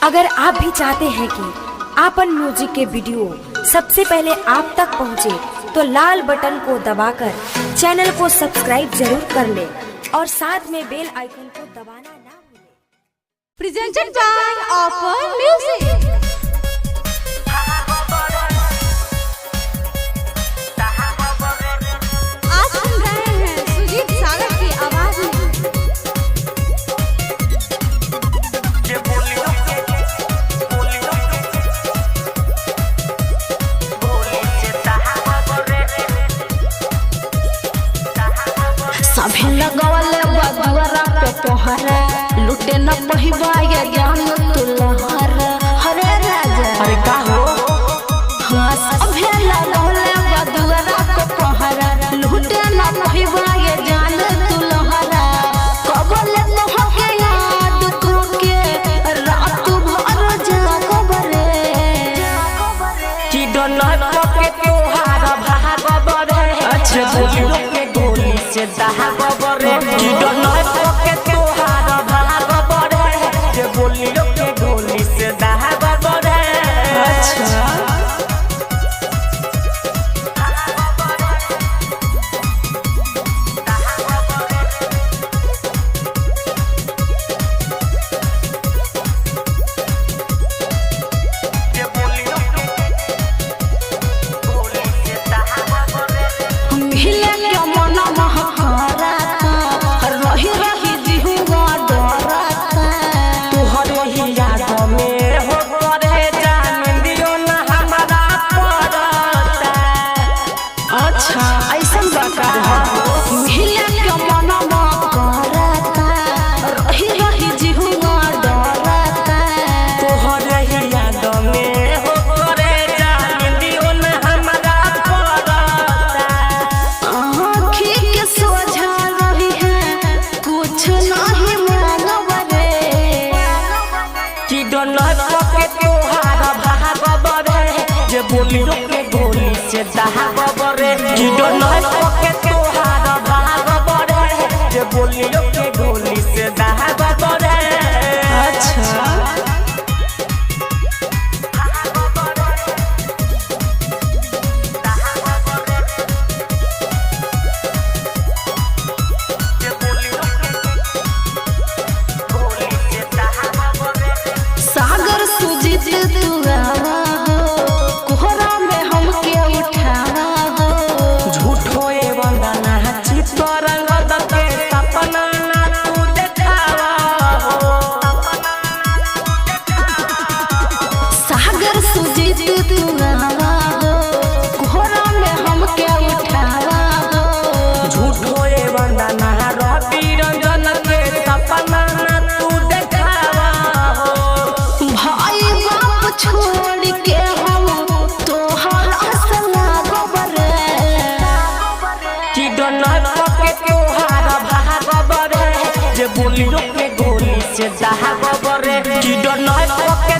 अगर आप भी चाहते हैं कि आपन म्यूजिक के वीडियो सबसे पहले आप तक पहुंचे, तो लाल बटन को दबाकर चैनल को सब्सक्राइब जरूर कर ले और साथ में बेल आइकन को दबाना ना भूलें। Presented by offer music. आज सुन रहे हैं सुजीत सागर की आवाज में। सभी लगवले बदुरा पे पहरा, लुटे न पहिबा ये जान तुलहरा। हरे राजा अरे का हो हाँ, सभी लगवले बदुरा पे पहरा, लुटे न पहिबा ये जान तुलहरा। कबले मोहके याद करके रात भर जागबरे, कि डोनट के तोहार भाग बरे। अच्छा बोलियो के गोली से दहाग बरे, कि डोनट के तोहार भाग बरे। जे बोलियो के गोली से दहाग बरे। अच्छा बोलियो के गोली से दहाग बरे, कि डोनट के तोहार भाग बरे। जे बोलियो के गोली से दहाग बरे। अच्छा सागर सुजीत तू आवा हो, कोहरा में हमके उठावा हो। झूठो ए वंदना चित्तरंग के सपना ना तू देखावा हो। सागर सुजीत तू आवा हो, कोहरा में हमके उठावा हो। झूठो ए वंदना रवि रंजन के सपना ना तू देखावा हो। भाई बाप छोड़ के हम तोहर असला गोबरे, कि डोनट के तोहार भाग बरे। जे बोलियो के गोली से दहाग बरे, कि डोनट के